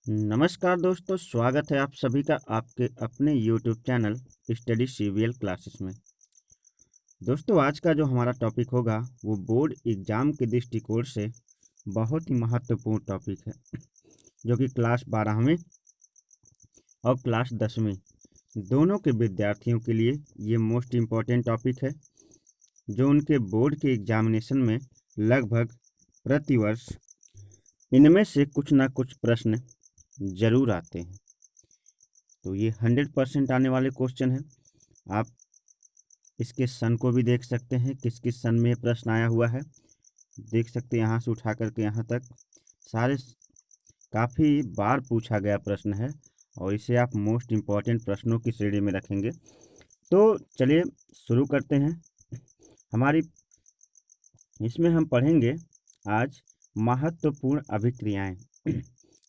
नमस्कार दोस्तों, स्वागत है आप सभी का आपके अपने YouTube channel study CVL classes में। दोस्तों, आज का जो हमारा टॉपिक होगा वो बोर्ड एग्ज़ाम के दृष्टिकोण से बहुत ही महत्वपूर्ण टॉपिक है, जो कि क्लास 12वीं और क्लास 10वीं दोनों के विद्यार्थियों के लिए ये मोस्ट इम्पॉर्टेंट टॉपिक है, जो उनके बोर्ड के एग्जामिनेशन में लगभग प्रतिवर्ष इनमें से कुछ ना कुछ प्रश्न ज़रूर आते हैं। तो ये 100% आने वाले क्वेश्चन हैं। आप इसके सन को भी देख सकते हैं, किस किस सन में प्रश्न आया हुआ है। देख सकते हैं यहाँ से उठा करके यहाँ तक सारे काफ़ी बार पूछा गया प्रश्न है, और इसे आप मोस्ट इम्पॉर्टेंट प्रश्नों की श्रेणी में रखेंगे। तो चलिए शुरू करते हैं। हमारी इसमें हम पढ़ेंगे आज महत्वपूर्ण अभिक्रियाएं।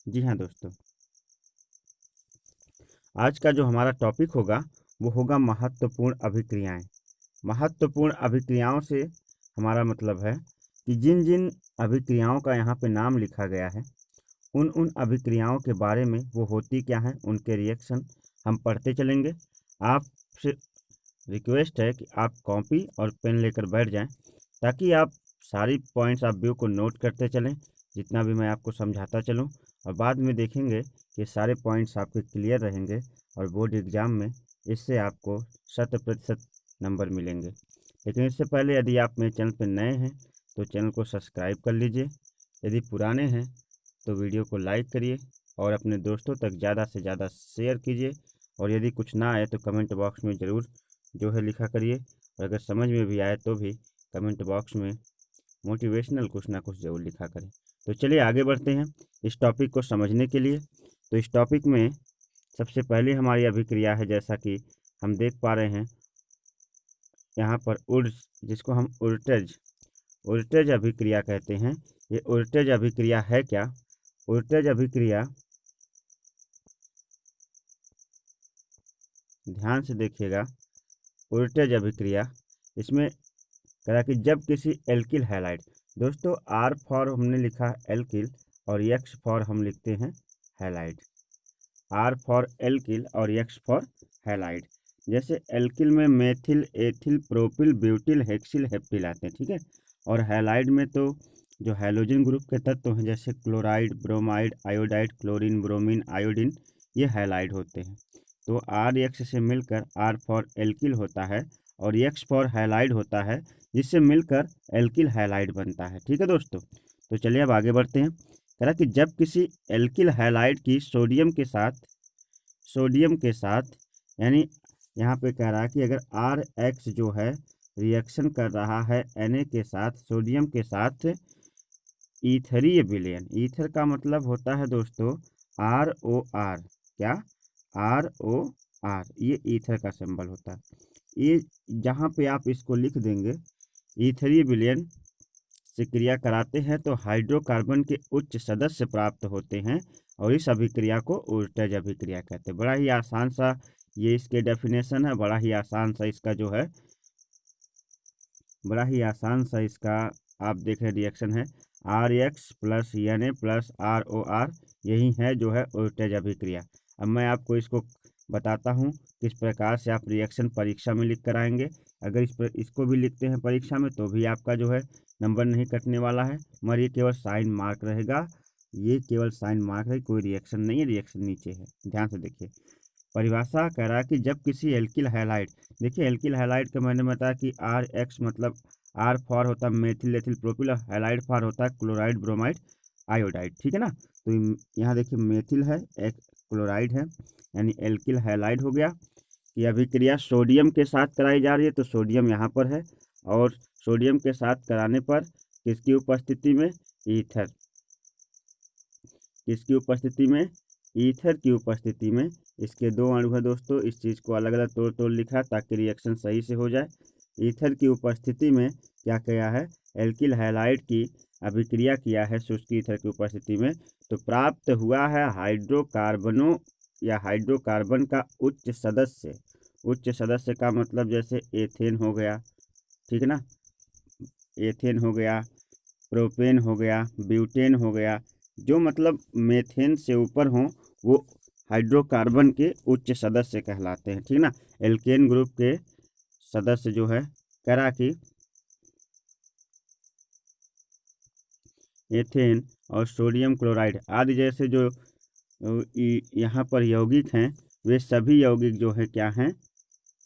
जी हाँ दोस्तों, आज का जो हमारा टॉपिक होगा वो होगा महत्वपूर्ण अभिक्रियाएं। महत्वपूर्ण अभिक्रियाओं से हमारा मतलब है कि जिन जिन अभिक्रियाओं का यहाँ पे नाम लिखा गया है, उन उन अभिक्रियाओं के बारे में वो होती क्या हैं, उनके रिएक्शन हम पढ़ते चलेंगे। आपसे रिक्वेस्ट है कि आप कॉपी और पेन लेकर बैठ जाएं, ताकि आप सारी पॉइंट्स आप व्यू को नोट करते चलें, जितना भी मैं आपको समझाता चलूं, और बाद में देखेंगे कि सारे पॉइंट्स आपके क्लियर रहेंगे और बोर्ड एग्ज़ाम में इससे आपको 100% नंबर मिलेंगे। लेकिन इससे पहले यदि आप मेरे चैनल पर नए हैं तो चैनल को सब्सक्राइब कर लीजिए। यदि पुराने हैं तो वीडियो को लाइक करिए और अपने दोस्तों तक ज़्यादा से ज़्यादा शेयर कीजिए। और यदि कुछ ना आए तो कमेंट बॉक्स में ज़रूर जो है लिखा करिए, और अगर समझ में भी आए तो भी कमेंट बॉक्स में मोटिवेशनल कुछ ना कुछ ज़रूर लिखा करें। तो चलिए आगे बढ़ते हैं इस टॉपिक को समझने के लिए। तो इस टॉपिक में सबसे पहले हमारी अभिक्रिया है, जैसा कि हम देख पा रहे हैं यहाँ पर उर्ज, जिसको हम उर्टेज अभिक्रिया कहते हैं। ये उर्टेज अभिक्रिया है क्या? उर्टेज अभिक्रिया, ध्यान से देखिएगा। उर्टेज अभिक्रिया इसमें कहा कि जब किसी एल्किल हैलाइड, दोस्तों आर फॉर हमने लिखा है एल्किल और एक्स फॉर हम लिखते हैं हैलाइड। आर फॉर एल्किल और एक्स फॉर हैलाइड। जैसे एल्किल में methyl, ethyl, propyl, butyl, hexyl, heptyl आते हैं, ठीक है। और हैलाइड में तो जो हैलोजन ग्रुप के तत्व हैं, जैसे chloride, bromide, iodide, chlorine, bromine, iodine, ये हैलाइड होते हैं। तो आर एक्स से मिलकर आर फॉर एल्किल होता है और एक्स फॉर हैलाइड होता है, जिससे मिलकर एल्किल हैलाइड बनता है, ठीक है दोस्तों। तो चलिए अब आगे बढ़ते हैं। कह रहा कि जब किसी एल्किल हैलाइड की सोडियम के साथ यानी यहाँ पे कह रहा है कि अगर आर एक्स जो है रिएक्शन कर रहा है Na के साथ, सोडियम के साथ ईथरीय विलयन। ईथर का मतलब होता है दोस्तों ROR। क्या? ROR, ये ईथर का सिंबल होता है। ये जहाँ पे आप इसको लिख देंगे, ईथरीय विलयन से क्रिया कराते हैं तो हाइड्रोकार्बन के उच्च सदस्य प्राप्त होते हैं, और इस अभिक्रिया को उर्टेज अभिक्रिया कहते हैं। बड़ा ही आसान सा ये इसके डेफिनेशन है, बड़ा ही आसान सा इसका जो है, बड़ा ही आसान सा इसका आप देख रहे रिएक्शन है। RX plus Na plus ROR, यही है जो है उर्टेज अभिक्रिया। अब मैं आपको इसको बताता हूँ किस प्रकार से आप रिएक्शन परीक्षा में लिख कर आएंगे। अगर इसको भी लिखते हैं परीक्षा में तो भी आपका जो है नंबर नहीं कटने वाला है, मगर ये केवल साइन मार्क रहेगा। ये केवल साइन मार्क है, कोई रिएक्शन नहीं है, रिएक्शन नीचे है। ध्यान से देखिए परिभाषा। कह रहा है कि जब किसी एल्किल हैलाइड, देखिए एल्किल हैलाइड का मैंने बताया कि आर एक्स मतलब आर फॉर होता है methyl, ethyl, propyl, halide for होता है क्लोराइड, ब्रोमाइड, आयोडाइड, ठीक है ना। तो यहाँ देखिए मेथिल है, एक क्लोराइड है, यानी एल्किल हैलाइड हो गया। कि अभिक्रिया सोडियम के साथ कराई जा रही है, तो सोडियम यहाँ पर है, और सोडियम के साथ कराने पर किसकी उपस्थिति में? ईथर। किसकी उपस्थिति में? ईथर की उपस्थिति में। इसके दो अणु है दोस्तों, इस चीज़ को अलग अलग तोड़ तोड़ लिखा ताकि रिएक्शन सही से हो जाए। ईथर की उपस्थिति में क्या किया है? एल्किल हैलाइड की अभिक्रिया किया है शुष्क ईथर की उपस्थिति में, तो प्राप्त हुआ है हाइड्रोकार्बनों या हाइड्रोकार्बन का उच्च सदस्य। उच्च सदस्य का मतलब जैसे एथेन हो गया, ठीक है ना, एथेन हो गया, प्रोपेन हो गया, ब्यूटेन हो गया, जो मतलब मेथेन से ऊपर हों वो हाइड्रोकार्बन के उच्च सदस्य कहलाते हैं, ठीक ना। एल्केन ग्रुप के सदस्य जो है करा कि एथेन और सोडियम क्लोराइड आदि जैसे जो यहाँ पर यौगिक हैं, वे सभी यौगिक जो है क्या हैं,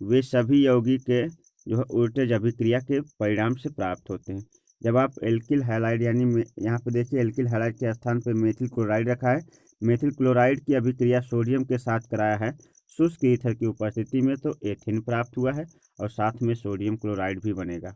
वे सभी यौगिक के जो है उर्टेज अभिक्रिया के परिणाम से प्राप्त होते हैं। जब आप एल्किल हैलाइड यानी यहाँ पे देखिए एल्किल हैलाइड के स्थान पे मेथिल क्लोराइड रखा है, मेथिल क्लोराइड की अभिक्रिया सोडियम के साथ कराया है शुष्क ईथर की उपस्थिति में, तो एथिन प्राप्त हुआ है और साथ में सोडियम क्लोराइड भी बनेगा।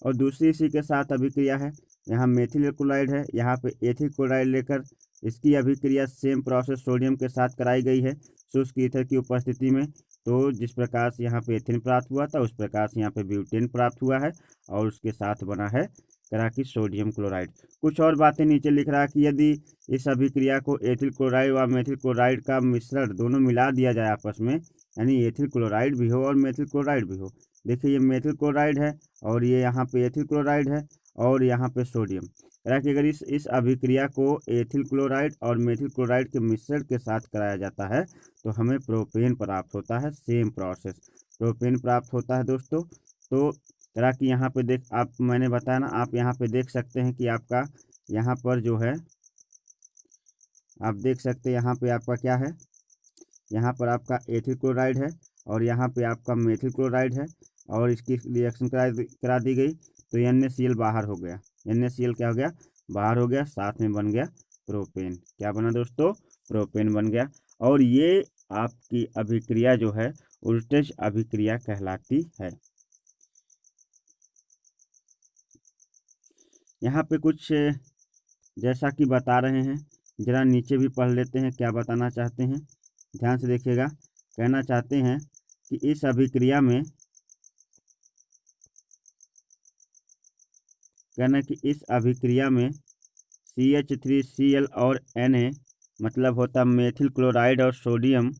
और दूसरी इसी के साथ अभिक्रिया है, यहाँ मेथिल क्लोराइड है, यहाँ पे एथिल क्लोराइड लेकर इसकी अभिक्रिया सेम प्रोसेस सोडियम के साथ कराई गई है शुष्क ईथर की उपस्थिति में। तो जिस प्रकार से यहाँ पे एथिन प्राप्त हुआ था उस प्रकार से यहाँ पे ब्यूटेन प्राप्त हुआ है और उसके साथ बना है करा कि सोडियम क्लोराइड। कुछ और बातें नीचे लिख रहा है कि यदि इस अभिक्रिया को एथिल क्लोराइड व मेथिल क्लोराइड का मिश्रण दोनों मिला दिया जाए आपस में, यानी एथिल क्लोराइड भी हो और मेथिल क्लोराइड भी हो। देखिए ये मेथिल क्लोराइड है और ये यहाँ पे एथिल क्लोराइड है और यहाँ पे सोडियम। करा कि अगर इस अभिक्रिया को एथिल क्लोराइड और मेथिल क्लोराइड के मिश्रण के साथ कराया जाता है तो हमें प्रोपेन प्राप्त होता है, सेम प्रोसेस प्रोपेन प्राप्त होता है दोस्तों। तो करा कि यहाँ पे देख आप, मैंने बताया ना, आप यहाँ पे देख सकते हैं कि आपका यहाँ पर जो है आप देख सकते हैं यहाँ पे आपका क्या है, यहाँ पर आपका एथिल क्लोराइड है और यहाँ पे आपका मेथिल क्लोराइड है और इसकी रिएक्शन करा दी गई तो NaCl बाहर हो गया, NaCl क्या हो गया, बाहर हो गया, साथ में बन गया प्रोपेन। क्या बना दोस्तों, प्रोपेन बन गया। और ये आपकी अभिक्रिया जो है उल्टेज अभिक्रिया कहलाती है। यहाँ पे कुछ जैसा कि बता रहे हैं, जरा नीचे भी पढ़ लेते हैं क्या बताना चाहते हैं, ध्यान से देखिएगा। कहना चाहते हैं कि इस अभिक्रिया में CH3Cl और Na मतलब होता मेथिल क्लोराइड और सोडियम,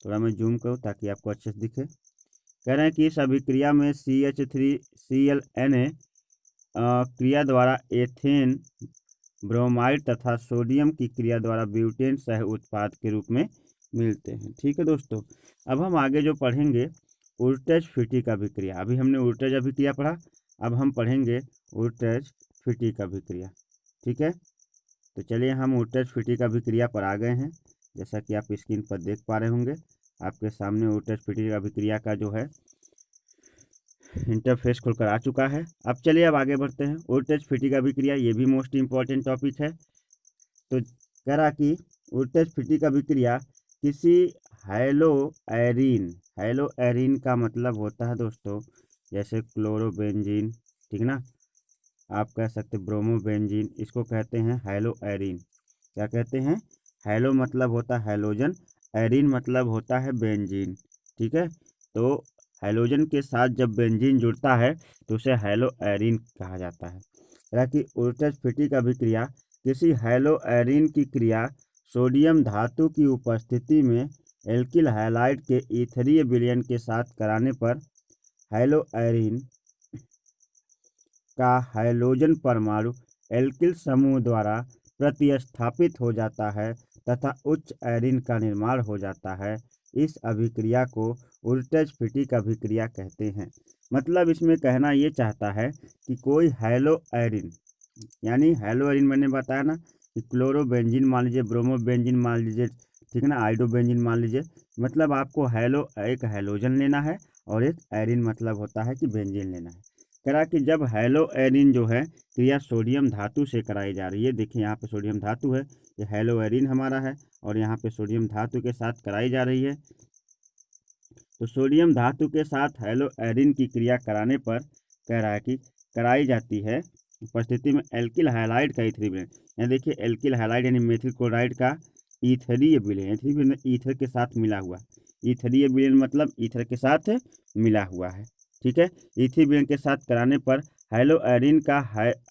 थोड़ा मैं जूम करूँ ताकि आपको अच्छे से दिखे। कह रहे हैं कि इस अभिक्रिया में CH3Cl Na क्रिया द्वारा एथेन ब्रोमाइड तथा सोडियम की क्रिया द्वारा ब्यूटेन सह उत्पाद के रूप में मिलते हैं। ठीक है दोस्तों, अब हम आगे जो पढ़ेंगे उर्टेज फिटिक अभिक्रिया। अभी हमने उर्टेज अभिक्रिया पढ़ा, अब हम पढ़ेंगे उर्टेज फिटिक अभिक्रिया। ठीक है, तो चलिए हम उर्टेज फिटिक अभिक्रिया पर आ गए हैं। जैसा कि आप स्क्रीन पर देख पा रहे होंगे, आपके सामने उर्टेज फिटिक अभिक्रिया का जो है इंटरफेस खुलकर आ चुका है। अब चलिए अब आगे बढ़ते हैं। उर्टेज फिटिक अभिक्रिया, ये भी मोस्ट इंपॉर्टेंट टॉपिक है। तो कह रहा कि उर्टेज फिटिक अभिक्रिया किसी हैलो एरीन का मतलब होता है दोस्तों जैसे क्लोरोबेंजीन, ठीक ना, आप कह सकते ब्रोमोबेंजीन, इसको कहते हैं हैलो एरीन। क्या कहते हैं, हैलो मतलब होता है हैलोजन, एरीन मतलब होता है बेंजीन। ठीक है, तो हैलोजन के साथ जब बेंजीन जुड़ता है तो उसे हैलो एरीन कहा जाता है। हालांकि उर्टेज फिटिक अभिक्रिया किसी हैलो एरीन की क्रिया सोडियम धातु की उपस्थिति में एल्किल हैलाइड के ईथरीय विलयन के साथ कराने पर हैलो एरीन का हैलोजन परमाणु एल्किल समूह द्वारा प्रतिस्थापित हो जाता है तथा उच्च एरीन का निर्माण हो जाता है। इस अभिक्रिया को उर्टेज फिटिक अभिक्रिया कहते हैं। मतलब इसमें कहना ये चाहता है कि कोई हैलो एरीन, यानी हैलो एरीन मैंने बताया ना कि क्लोरोबेंजीन मान लीजिए, ब्रोमोबेंजीन मान लीजिए, ठीक ना, आइडोबेंजीन मान लीजिए, मतलब आपको एक हैलोजन लेना है और एक एरीन मतलब होता है कि बेंजीन लेना है। करा कि जब हैलो एरीन जो है क्रिया सोडियम धातु से कराई जा रही है, देखिए यहाँ पे सोडियम धातु है, ये हैलो एरीन हमारा है और यहाँ पे सोडियम धातु के साथ कराई जा रही है। तो सोडियम धातु के साथ हैलो एरीन की क्रिया कराने पर कह रहा है कि कराई जाती है उपस्थिति में एल्किल हैलाइड का ईथरीय विलयन। यहाँ देखिए एल्किल हैलाइड यानी मेथिल क्लोराइड का ईथरीय विलयन, ईथर के साथ मिला हुआ, ईथरीय विलयन मतलब ईथर के साथ मिला हुआ है। ठीक है, ईथरीय विलयन के साथ कराने पर हैलो एरीन का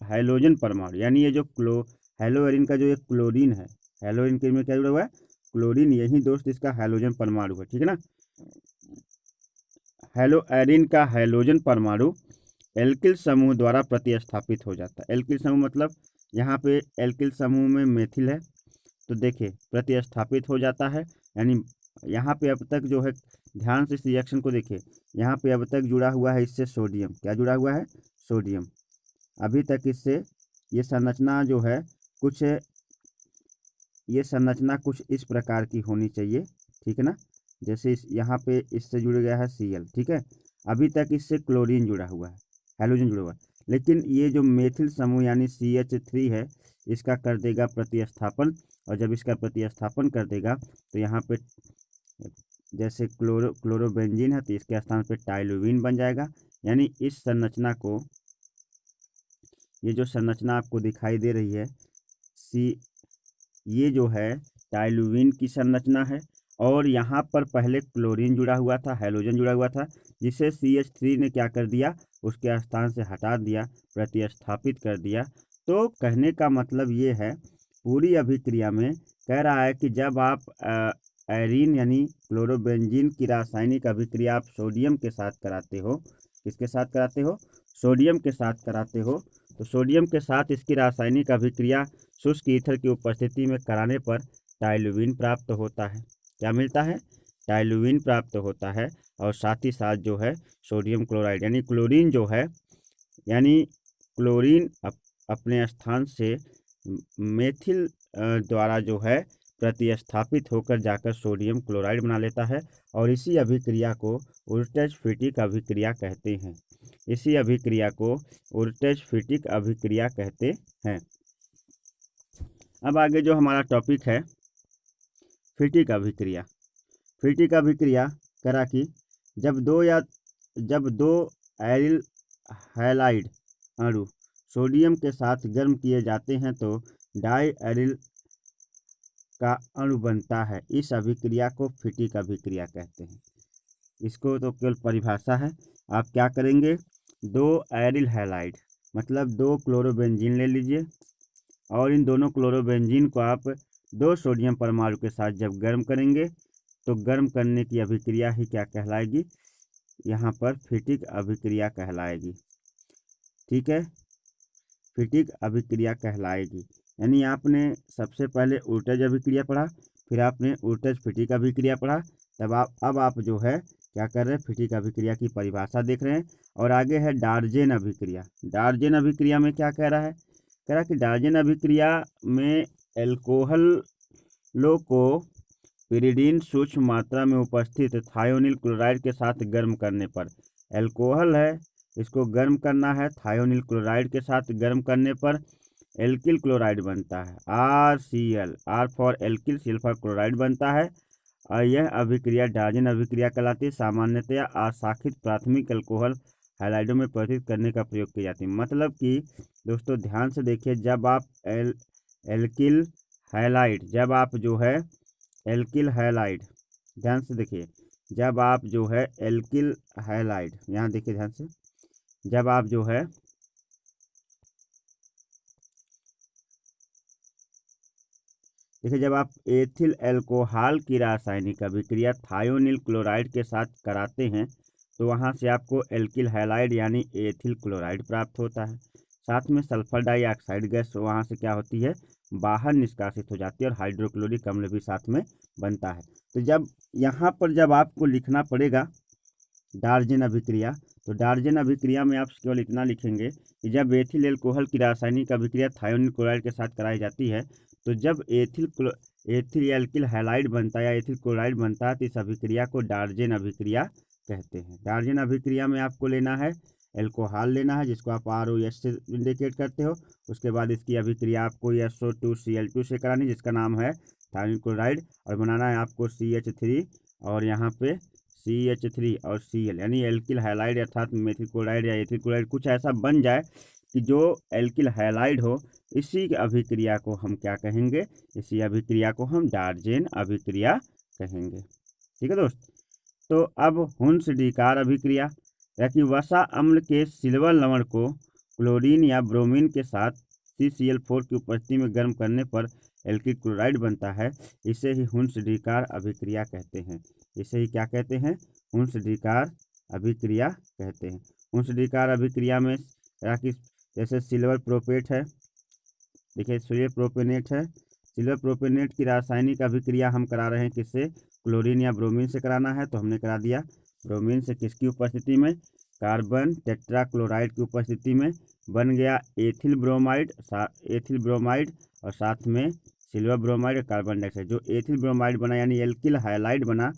हैलोजन परमाणु, यानी ये जो हैलो एरीन का जो एक क्लोरीन है, हैलो एरीन के में क्या जुड़ा हुआ है, क्लोरीन, यही दोस्त इसका हैलोजन परमाणु है। ठीक है ना, हैलो एरीन का हैलोजन परमाणु एल्किल समूह द्वारा प्रतिस्थापित हो जाता है। एल्किल समूह मतलब यहाँ पे एल्किल समूह में मेथिल है, तो देखिए प्रतिस्थापित हो जाता है। यानी यहाँ पे अब तक जो है, ध्यान से इस रिएक्शन को देखिए, यहाँ पे अब तक जुड़ा हुआ है इससे सोडियम। क्या जुड़ा हुआ है? सोडियम। अभी तक इससे ये संरचना जो है कुछ, ये संरचना कुछ इस प्रकार की होनी चाहिए, ठीक है ना। जैसे इस यहाँ पे इससे जुड़ गया है Cl, ठीक है। अभी तक इससे क्लोरीन जुड़ा हुआ है, हैलोजन जुड़ा हुआ है, लेकिन ये जो मेथिल समूह यानी CH3 है, इसका कर देगा प्रतिस्थापन। और जब इसका प्रतिस्थापन कर देगा तो यहाँ पे जैसे क्लोरोबेंजीन है, तो इसके स्थान पे टाइलुवीन बन जाएगा। यानी इस संरचना को, ये जो संरचना आपको दिखाई दे रही है ये जो है टाइलुवीन की संरचना है। और यहाँ पर पहले क्लोरीन जुड़ा हुआ था, हैलोजन जुड़ा हुआ था, जिसे CH3 ने क्या कर दिया, उसके स्थान से हटा दिया, प्रतिस्थापित कर दिया। तो कहने का मतलब ये है, पूरी अभिक्रिया में कह रहा है कि जब आप एरीन यानी क्लोरोबेंजीन की रासायनिक अभिक्रिया आप सोडियम के साथ कराते हो, किसके साथ कराते हो? सोडियम के साथ कराते हो। तो सोडियम के साथ इसकी रासायनिक अभिक्रिया शुष्क ईथर की उपस्थिति में कराने पर टाइलुवीन प्राप्त होता है। क्या मिलता है? टाइलुवीन प्राप्त होता है। और साथ ही साथ जो है सोडियम क्लोराइड यानी क्लोरीन जो है, यानी क्लोरीन अपने स्थान से मेथिल द्वारा जो है प्रतिस्थापित होकर जाकर सोडियम क्लोराइड बना लेता है। और इसी अभिक्रिया को उर्टेज-फिटिक अभिक्रिया कहते हैं। इसी अभिक्रिया को उर्टेज-फिटिक अभिक्रिया कहते हैं। अब आगे जो हमारा टॉपिक है फिटिक अभिक्रिया। फिटिक अभिक्रिया करा कि जब दो एरिल हैलाइड अणु सोडियम के साथ गर्म किए जाते हैं तो डाई एरिल का अणु बनता है। इस अभिक्रिया को फिटिक अभिक्रिया कहते हैं। इसको तो केवल परिभाषा है। आप क्या करेंगे, दो एरिल हैलाइड मतलब दो क्लोरोबेंजीन ले लीजिए, और इन दोनों क्लोरोबेंजीन को आप दो सोडियम परमाणु के साथ जब गर्म करेंगे तो गर्म करने की अभिक्रिया ही क्या कहलाएगी, यहाँ पर फिटिक अभिक्रिया कहलाएगी। ठीक है, फिटिक अभिक्रिया कहलाएगी। यानी आपने सबसे पहले उर्टेज अभिक्रिया पढ़ा, फिर आपने उर्टेज फिटिक अभिक्रिया पढ़ा, तब अब आप जो है क्या कर रहे हैं, फिटिक अभिक्रिया की परिभाषा देख रहे हैं। और आगे है डार्जेन अभिक्रिया। डार्जेन अभिक्रिया में क्या कह रहा है, कह रहा कि डार्जेन अभिक्रिया में एल्कोहलों को पिरिडीन सूक्ष्म मात्रा में उपस्थित थायोनिल क्लोराइड के साथ गर्म करने पर, एल्कोहल है इसको गर्म करना है, थायोनिल क्लोराइड के साथ गर्म करने पर एल्किल क्लोराइड बनता है, RCl, R for alkyl, Cl for chloride बनता है। और यह अभिक्रिया डार्जेन अभिक्रिया कहलाती है। सामान्यतया अशाखित प्राथमिक अल्कोहल हैलाइडों में परिवर्तित करने का प्रयोग किया जाती है। मतलब कि दोस्तों ध्यान से देखिए, जब आप एल्किल हैलाइड, जब आप जो है एल्किल हैलाइड, ध्यान से देखिए, जब आप जो है एल्किल हैलाइड, यहाँ देखिए ध्यान से, जब आप जो है देखिए, जब आप एथिल एल्कोहल की रासायनिक अभिक्रिया थायोनिल क्लोराइड के साथ कराते हैं तो वहाँ से आपको एल्किल हैलाइड यानी एथिल क्लोराइड प्राप्त होता है। साथ में सल्फर डाइऑक्साइड गैस वहाँ से क्या होती है, बाहर निष्कासित हो जाती है, और हाइड्रोक्लोरिक अम्ल भी साथ में बनता है। तो जब यहाँ पर जब आपको लिखना पड़ेगा डार्जेन अभिक्रिया, तो डार्जेन अभिक्रिया में आप केवल इतना लिखेंगे कि जब एथिल एल्कोहल की रासायनिक अभिक्रिया थायोनिल क्लोराइड के साथ कराई जाती है तो जब एथिल एल्किल हैलाइड बनता है या एथिल क्लोराइड बनता है तो इस अभिक्रिया को डार्जेन अभिक्रिया कहते हैं। डार्जेन अभिक्रिया में आपको लेना है एल्कोहल लेना है, जिसको आप ROS से इंडिकेट करते हो। उसके बाद इसकी अभिक्रिया आपको SO2Cl2 से करानी, जिसका नाम है थायोनिल क्लोराइड, और बनाना है आपको CH3 और यहाँ पे CH3 और Cl, यानी एल्किल हैलाइड अर्थात मेथिल क्लोराइड या एथिल क्लोराइड कुछ ऐसा बन जाए कि जो एल्किल हैलाइड हो। इसी अभिक्रिया को हम क्या कहेंगे, इसी अभिक्रिया को हम डार्जेन अभिक्रिया कहेंगे। ठीक है दोस्त। तो अब हुन्स-डिकार अभिक्रिया, कि वसा अम्ल के सिल्वर लवण को क्लोरीन या ब्रोमीन के साथ CCl4 की उपस्थिति में गर्म करने पर एल्किल क्लोराइड बनता है। इसे ही हुन्स-डिकार अभिक्रिया कहते हैं। इसे ही क्या कहते हैं, हुन्स-डिकार अभिक्रिया कहते हैं। हुन्स-डिकार अभिक्रिया में कि जैसे सिल्वर प्रोपेट है, देखिए सिल्वर प्रोपेनेट है। सिल्वर प्रोपेनेट की रासायनिक अभिक्रिया हम करा रहे हैं किससे, क्लोरीन या ब्रोमीन से कराना है, तो हमने करा दिया ब्रोमीन से। किसकी उपस्थिति में, कार्बन टेट्राक्लोराइड की उपस्थिति में बन गया एथिल ब्रोमाइड, एथिल ब्रोमाइड और साथ में सिल्वर ब्रोमाइड और कार्बन डाइऑक्साइड। जो एथिल ब्रोमाइड बना यानी एल्किल हाइलाइड बना,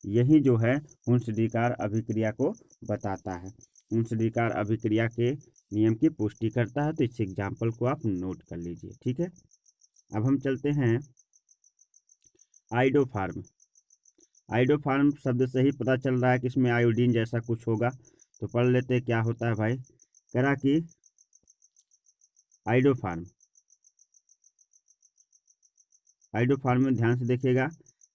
यही जो है हुंसडीकार अभिक्रिया को बताता है, हुंसडीकार अभिक्रिया के नियम की पुष्टि करता है। तो इस एग्जाम्पल को आप नोट कर लीजिए, ठीक है। अब हम चलते हैं आइडोफार्म। आइडोफार्म शब्द से ही पता चल रहा है कि इसमें आयोडीन जैसा कुछ होगा, तो पढ़ लेते क्या होता है भाई। करा कि आइडोफार्म, आइडोफार्म में ध्यान से देखिएगा,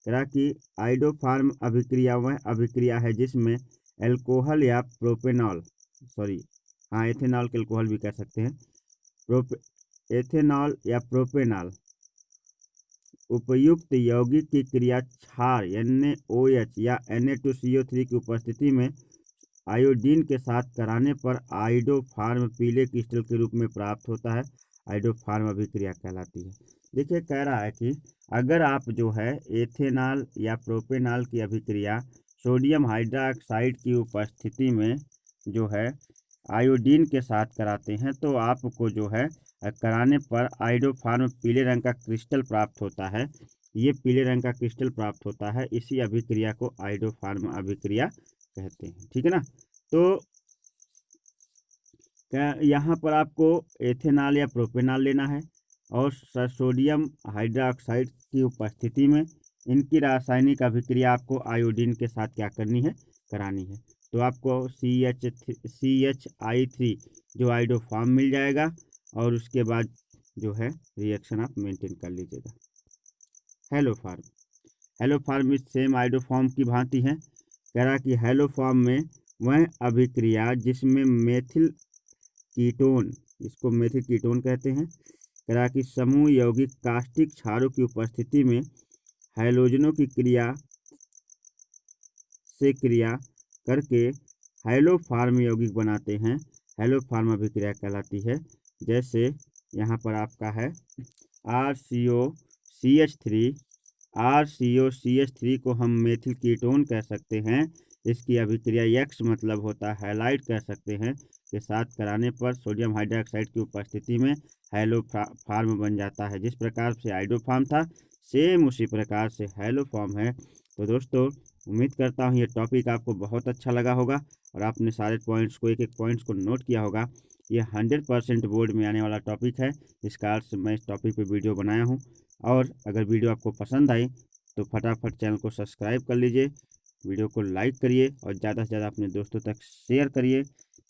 करा कि आइडोफार्म अभिक्रिया वह अभिक्रिया है जिसमें एल्कोहल या प्रोपेनॉल, सॉरी हाँ एथेनॉल के एल्कोहल भी कह सकते हैं, एथेनॉल या प्रोपेनॉल उपयुक्त यौगिक की क्रिया क्षार NaOH या Na2CO3 की उपस्थिति में आयोडीन के साथ कराने पर आइडोफार्म पीले क्रिस्टल के रूप में प्राप्त होता है, आइडोफार्म अभिक्रिया कहलाती है। देखिए कह रहा है कि अगर आप जो है एथेनॉल या प्रोपेनॉल की अभिक्रिया सोडियम हाइड्रोक्साइड की उपस्थिति में जो है आयोडीन के साथ कराते हैं, तो आपको जो है कराने पर आइडोफार्म पीले रंग का क्रिस्टल प्राप्त होता है। ये पीले रंग का क्रिस्टल प्राप्त होता है, इसी अभिक्रिया को आइडोफार्म अभिक्रिया कहते हैं, ठीक है ना। तो यहाँ पर आपको एथेनॉल या प्रोपेनॉल लेना है और सोडियम हाइड्रोक्साइड की उपस्थिति में इनकी रासायनिक अभिक्रिया आपको आयोडीन के साथ क्या करनी है, करानी है। तो आपको CHI3 जो आइडोफार्म मिल जाएगा और उसके बाद जो है रिएक्शन आप मेंटेन कर लीजिएगा। हेलोफार्म, हेलोफार्म इस सेम आइडोफार्म की भांति है। कह रहा कि हेलोफार्म में वह अभिक्रिया जिसमें मेथिल कीटोन, इसको मेथिल कीटोन कहते हैं, कह रहा कि समूह यौगिक कास्टिक क्षारों की उपस्थिति में हैलोजनों की क्रिया से क्रिया करके हेलोफार्म यौगिक बनाते हैं, हेलोफार्म अभिक्रिया कहलाती है। जैसे यहाँ पर आपका है RCOCH3 को हम मेथिल कीटोन कह सकते हैं। इसकी अभिक्रिया X मतलब होता है हैलाइड कह सकते हैं, के साथ कराने पर सोडियम हाइड्रोक्साइड की उपस्थिति में हेलोफार्म बन जाता है। जिस प्रकार से आइडोफार्म था सेम उसी प्रकार से हेलोफार्म है। तो दोस्तों उम्मीद करता हूँ ये टॉपिक आपको बहुत अच्छा लगा होगा और आपने सारे पॉइंट्स को, एक एक पॉइंट्स को नोट किया होगा। ये 100% बोर्ड में आने वाला टॉपिक है, इस कारण से मैं इस टॉपिक पे वीडियो बनाया हूँ। और अगर वीडियो आपको पसंद आई तो फटाफट चैनल को सब्सक्राइब कर लीजिए, वीडियो को लाइक करिए और ज़्यादा से ज़्यादा अपने दोस्तों तक शेयर करिए।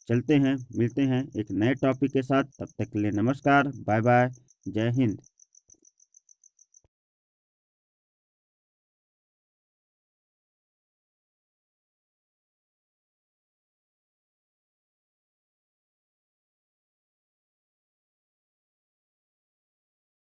चलते हैं, मिलते हैं एक नए टॉपिक के साथ, तब तक के लिए नमस्कार, बाय बाय, जय हिंद।